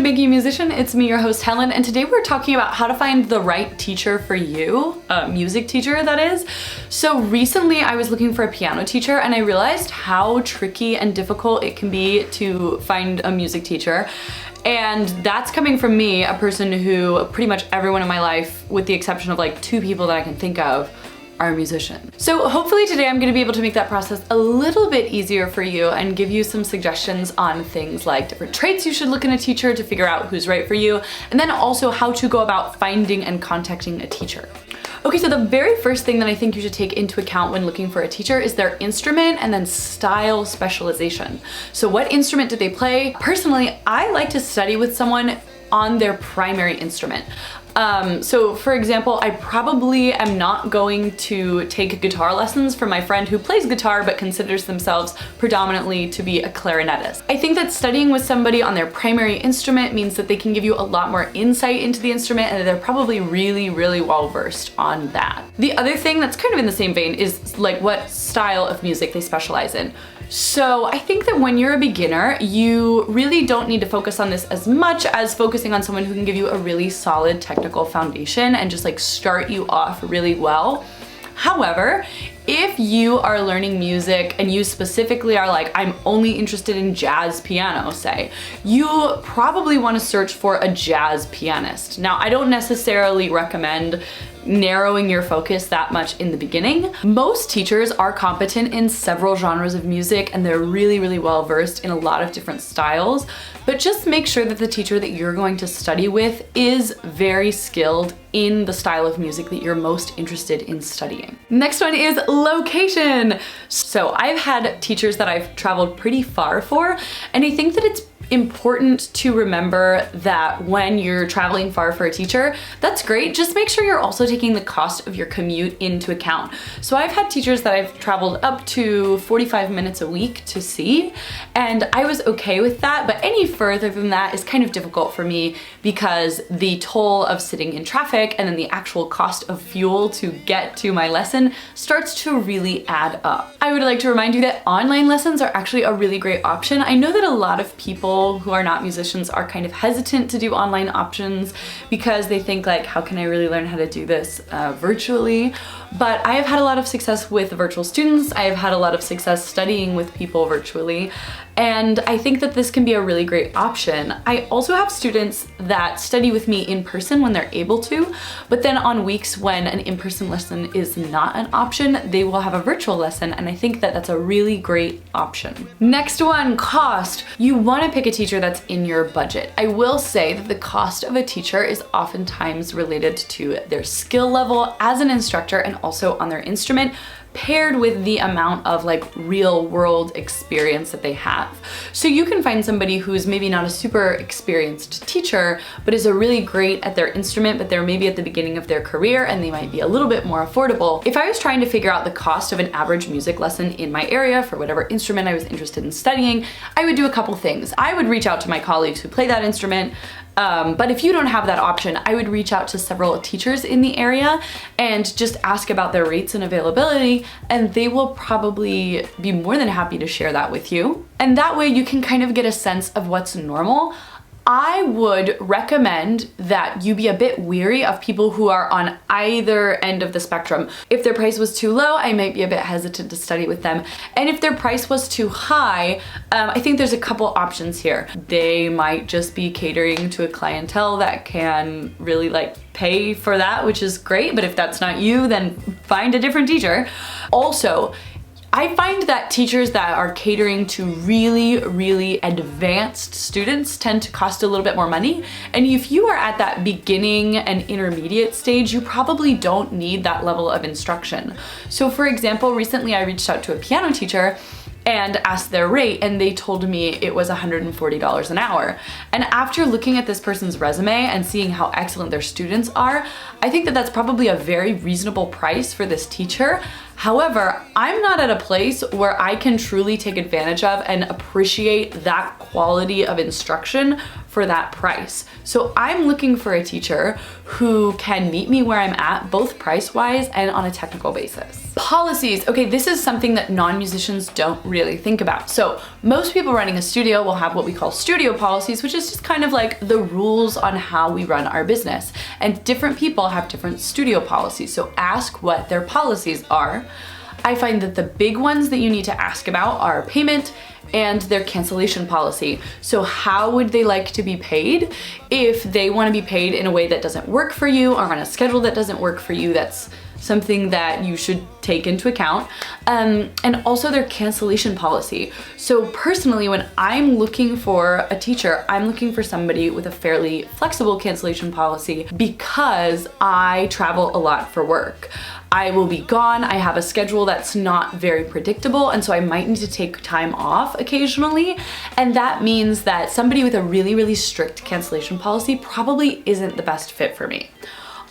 Make You a Musician. It's me, your host Helen, and today we're talking about how to find the right teacher for you, a music teacher that is. So recently I was looking for a piano teacher and I realized how tricky and difficult it can be to find a music teacher. And that's coming from me, a person who pretty much everyone in my life, with the exception of like 2 people that I can think of, are a musician. So hopefully today I'm gonna be able to make that process a little bit easier for you and give you some suggestions on things like different traits you should look in a teacher to figure out who's right for you, and then also how to go about finding and contacting a teacher. Okay, so the very first thing that I think you should take into account when looking for a teacher is their instrument and then style specialization. So what instrument do they play? Personally, I like to study with someone on their primary instrument. So for example, I probably am not going to take guitar lessons from my friend who plays guitar but considers themselves predominantly to be a clarinetist. I think that studying with somebody on their primary instrument means that they can give you a lot more insight into the instrument and they're probably really well versed on that. The other thing that's kind of in the same vein is like what style of music they specialize in. So I think that when you're a beginner, you really don't need to focus on this as much as focusing on someone who can give you a really solid technical foundation and just like start you off really well. However, if you are learning music and you specifically are like, I'm only interested in jazz piano, say, you probably want to search for a jazz pianist. Now, I don't necessarily recommend narrowing your focus that much in the beginning. Most teachers are competent in several genres of music and they're really well versed in a lot of different styles, but just make sure that the teacher that you're going to study with is very skilled in the style of music that you're most interested in studying. Next one is location. So I've had teachers that I've traveled pretty far for, and I think that it's important to remember that when you're traveling far for a teacher, that's great. Just make sure you're also taking the cost of your commute into account. So I've had teachers that I've traveled up to 45 minutes a week to see, and I was okay with that, but any further than that is kind of difficult for me because the toll of sitting in traffic and then the actual cost of fuel to get to my lesson starts to really add up. I would like to remind you that online lessons are actually a really great option. I know that a lot of people who are not musicians are kind of hesitant to do online options because they think like, how can I really learn how to do this virtually? But I have had a lot of success with virtual students. I have had a lot of success studying with people virtually. And I think that this can be a really great option. I also have students that study with me in person when they're able to, but then on weeks when an in-person lesson is not an option, they will have a virtual lesson, and I think that that's a really great option. Next one, cost. You want to pick a teacher that's in your budget. I will say that the cost of a teacher is oftentimes related to their skill level as an instructor and also on their instrument, paired with the amount of like real world experience that they have. So you can find somebody who's maybe not a super experienced teacher, but is a really great at their instrument, but they're maybe at the beginning of their career and they might be a little bit more affordable. If I was trying to figure out the cost of an average music lesson in my area for whatever instrument I was interested in studying, I would do a couple things. I would reach out to my colleagues who play that instrument. But if you don't have that option, I would reach out to several teachers in the area and just ask about their rates and availability, and they will probably be more than happy to share that with you. And that way you can kind of get a sense of what's normal. I would recommend that you be a bit weary of people who are on either end of the spectrum. If their price was too low, I might be a bit hesitant to study with them. And if their price was too high, I think there's a couple options here. They might just be catering to a clientele that can really like pay for that, which is great, but if that's not you, then find a different teacher. Also, I find that teachers that are catering to really advanced students tend to cost a little bit more money. And if you are at that beginning and intermediate stage, you probably don't need that level of instruction. So for example, recently I reached out to a piano teacher and asked their rate, and they told me it was $140 an hour. And after looking at this person's resume and seeing how excellent their students are, I think that that's probably a very reasonable price for this teacher. However, I'm not at a place where I can truly take advantage of and appreciate that quality of instruction for that price. So I'm looking for a teacher who can meet me where I'm at, both price-wise and on a technical basis. Policies. Okay, this is something that non-musicians don't really think about. So most people running a studio will have what we call studio policies, which is just kind of like the rules on how we run our business. And different people have different studio policies. So ask what their policies are. I find that the big ones that you need to ask about are payment and their cancellation policy. So how would they like to be paid? If they want to be paid in a way that doesn't work for you or on a schedule that doesn't work for you, that's something that you should take into account. And also their cancellation policy. So personally, when I'm looking for a teacher, I'm looking for somebody with a fairly flexible cancellation policy because I travel a lot for work. I will be gone, I have a schedule that's not very predictable, and so I might need to take time off occasionally, and that means that somebody with a really, really strict cancellation policy probably isn't the best fit for me.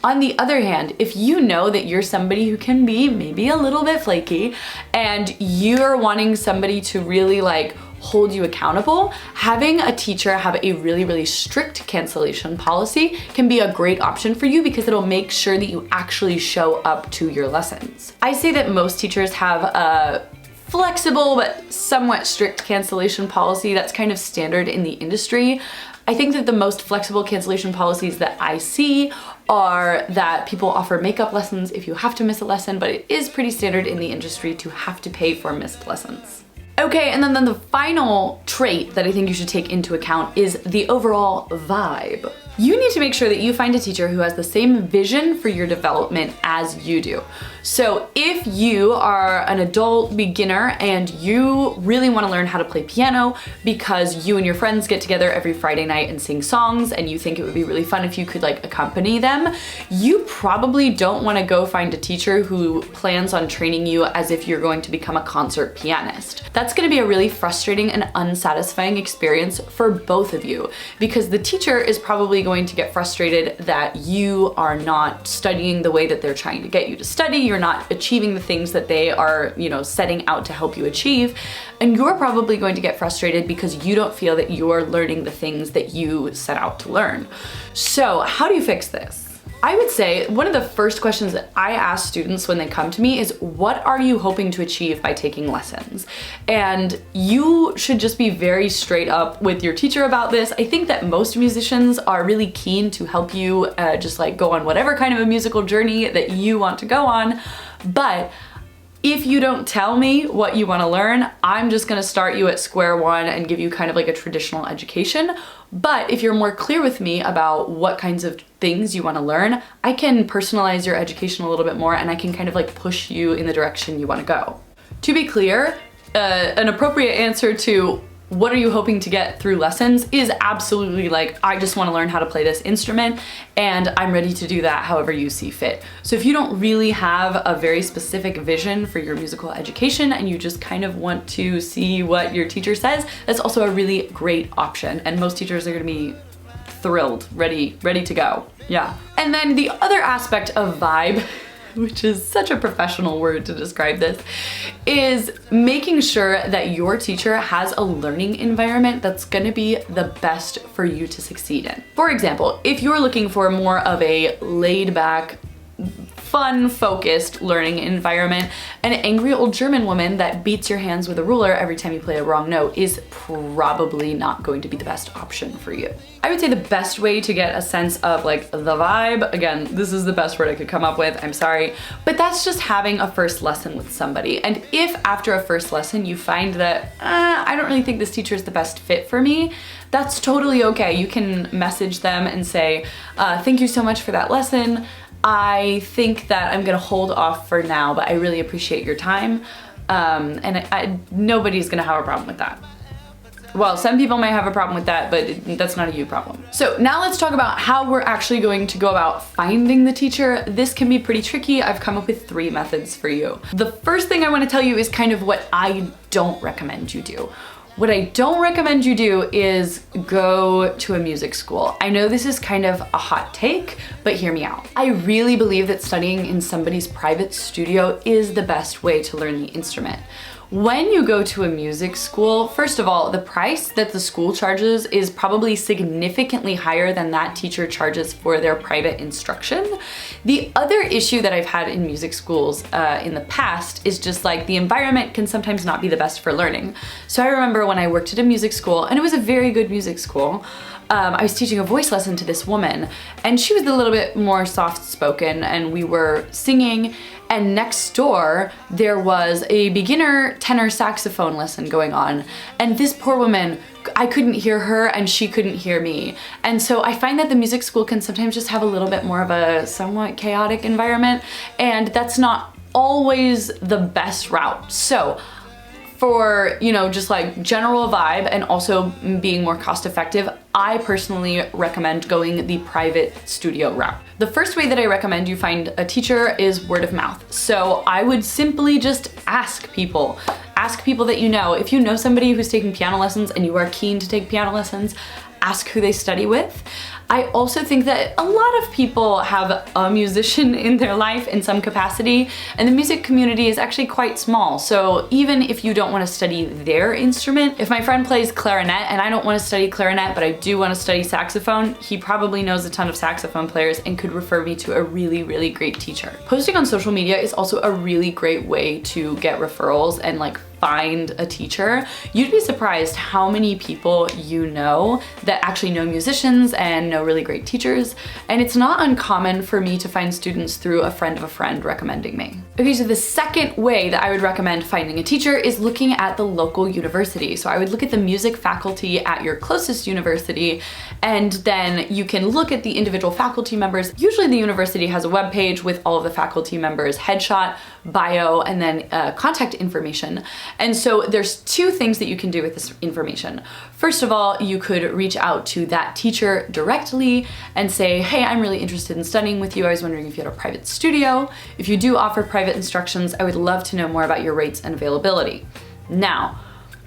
On the other hand, if you know that you're somebody who can be maybe a little bit flaky and you're wanting somebody to really like hold you accountable, having a teacher have a really, really strict cancellation policy can be a great option for you because it'll make sure that you actually show up to your lessons. I say that most teachers have a flexible but somewhat strict cancellation policy that's kind of standard in the industry. I think that the most flexible cancellation policies that I see are that people offer makeup lessons if you have to miss a lesson, but it is pretty standard in the industry to have to pay for missed lessons. Okay, and then the final trait that I think you should take into account is the overall vibe. You need to make sure that you find a teacher who has the same vision for your development as you do. So if you are an adult beginner and you really want to learn how to play piano because you and your friends get together every Friday night and sing songs and you think it would be really fun if you could like accompany them, you probably don't want to go find a teacher who plans on training you as if you're going to become a concert pianist. That's going to be a really frustrating and unsatisfying experience for both of you because the teacher is probably going to get frustrated that you are not studying the way that they're trying to get you to study. You're not achieving the things that they are, setting out to help you achieve. And you're probably going to get frustrated because you don't feel that you're learning the things that you set out to learn. So how do you fix this? I would say one of the first questions that I ask students when they come to me is, what are you hoping to achieve by taking lessons? And you should just be very straight up with your teacher about this. I think that most musicians are really keen to help you just like go on whatever kind of a musical journey that you want to go on. But if you don't tell me what you want to learn, I'm just going to start you at square one and give you kind of like a traditional education. But if you're more clear with me about what kinds of things you want to learn, I can personalize your education a little bit more and I can kind of like push you in the direction you want to go. To be clear, an appropriate answer to what are you hoping to get through lessons is absolutely like, I just want to learn how to play this instrument and I'm ready to do that however you see fit. So if you don't really have a very specific vision for your musical education and you just kind of want to see what your teacher says, that's also a really great option. And most teachers are going to be thrilled, ready to go. Yeah. And then the other aspect of vibe, which is such a professional word to describe this, is making sure that your teacher has a learning environment that's gonna be the best for you to succeed in. For example, if you're looking for more of a laid back, fun-focused learning environment, an angry old German woman that beats your hands with a ruler every time you play a wrong note is probably not going to be the best option for you. I would say the best way to get a sense of like the vibe, again, this is the best word I could come up with, I'm sorry, but that's just having a first lesson with somebody. And if after a first lesson you find that, I don't really think this teacher is the best fit for me, that's totally okay. You can message them and say, thank you so much for that lesson. I think that I'm gonna hold off for now, but I really appreciate your time. And nobody's gonna have a problem with that. Well, some people might have a problem with that, but that's not a you problem. So now let's talk about how we're actually going to go about finding the teacher. This can be pretty tricky. I've come up with 3 methods for you. The first thing I wanna tell you is kind of what I don't recommend you do. What I don't recommend you do is go to a music school. I know this is kind of a hot take, but hear me out. I really believe that studying in somebody's private studio is the best way to learn the instrument. When you go to a music school, first of all, the price that the school charges is probably significantly higher than that teacher charges for their private instruction. The other issue that I've had in music schools in the past is just like the environment can sometimes not be the best for learning. So I remember when I worked at a music school, and it was a very good music school, I was teaching a voice lesson to this woman, and she was a little bit more soft-spoken, and we were singing, and next door there was a beginner tenor saxophone lesson going on, and this poor woman, I couldn't hear her and she couldn't hear me. And so I find that the music school can sometimes just have a little bit more of a somewhat chaotic environment, and that's not always the best route. So for, you know, just like general vibe and also being more cost effective, I personally recommend going the private studio route. The first way that I recommend you find a teacher is word of mouth. So I would simply just ask people that you know. If you know somebody who's taking piano lessons and you are keen to take piano lessons, ask who they study with. I also think that a lot of people have a musician in their life in some capacity, and the music community is actually quite small. So even if you don't want to study their instrument, if my friend plays clarinet and I don't want to study clarinet, but I do want to study saxophone, he probably knows a ton of saxophone players and could refer me to a really, really great teacher. Posting on social media is also a really great way to get referrals and like find a teacher. You'd be surprised how many people you know that actually know musicians and know really great teachers, and it's not uncommon for me to find students through a friend of a friend recommending me. Okay, so the second way that I would recommend finding a teacher is looking at the local university. So I would look at the music faculty at your closest university, and then you can look at the individual faculty members. Usually the university has a webpage with all of the faculty members' headshot, bio, and then contact information. And so there's two things that you can do with this information. First of all, you could reach out to that teacher directly and say, hey, I'm really interested in studying with you. I was wondering if you had a private studio. If you do offer private instructions, I would love to know more about your rates and availability. Now,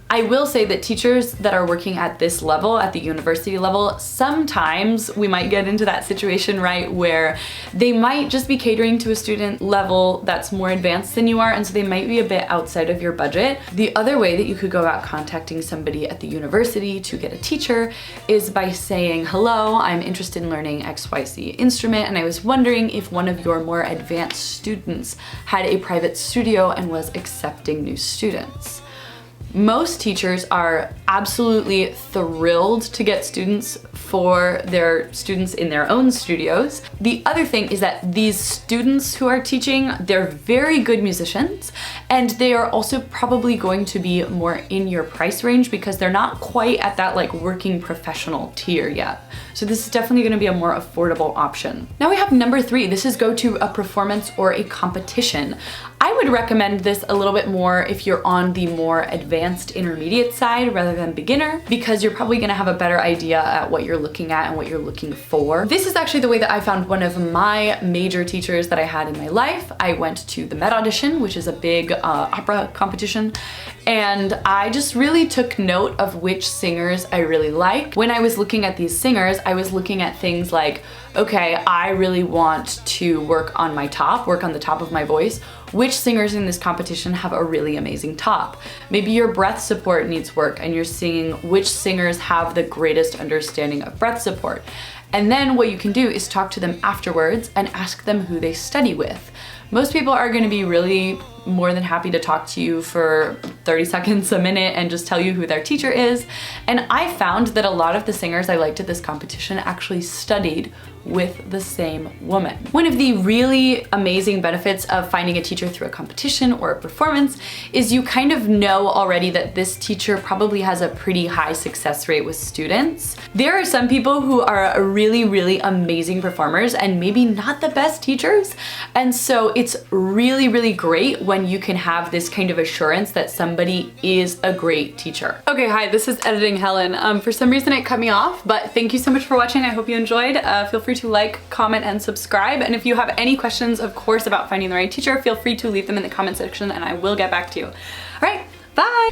I will say that teachers that are working at this level, at the university level, sometimes we might get into that situation, right, where they might just be catering to a student level that's more advanced than you are, and so they might be a bit outside of your budget. The other way that you could go about contacting somebody at the university to get a teacher is by saying, hello, I'm interested in learning XYZ instrument, and I was wondering if one of your more advanced students had a private studio and was accepting new students. Most teachers are absolutely thrilled to get students for their students in their own studios. The other thing is that these students who are teaching, they're very good musicians, and they are also probably going to be more in your price range because they're not quite at that like working professional tier yet. So this is definitely going to be a more affordable option. Now we have number 3. This is go to a performance or a competition. I would recommend this a little bit more if you're on the more advanced intermediate side rather than beginner, because you're probably going to have a better idea at what you're looking at and what you're looking for. This is actually the way that I found one of my major teachers that I had in my life. I went to the Met Audition, which is a big opera competition, and I just really took note of which singers I really liked. When I was looking at these singers, I was looking at things like, okay, I really want to work on the top of my voice. Which singers in this competition have a really amazing top? Maybe your breath support needs work and you're seeing which singers have the greatest understanding of breath support. And then what you can do is talk to them afterwards and ask them who they study with. Most people are going to be really more than happy to talk to you for 30 seconds, a minute, and just tell you who their teacher is. And I found that a lot of the singers I liked at this competition actually studied with the same woman. One of the really amazing benefits of finding a teacher through a competition or a performance is you kind of know already that this teacher probably has a pretty high success rate with students. There are some people who are really, really amazing performers and maybe not the best teachers. And so it's really, really great when you can have this kind of assurance that somebody is a great teacher. Okay, hi, this is Editing Helen. For some reason it cut me off, but thank you so much for watching. I hope you enjoyed. Feel free to like, comment, and subscribe. And if you have any questions, of course, about finding the right teacher, feel free to leave them in the comment section and I will get back to you. All right, bye!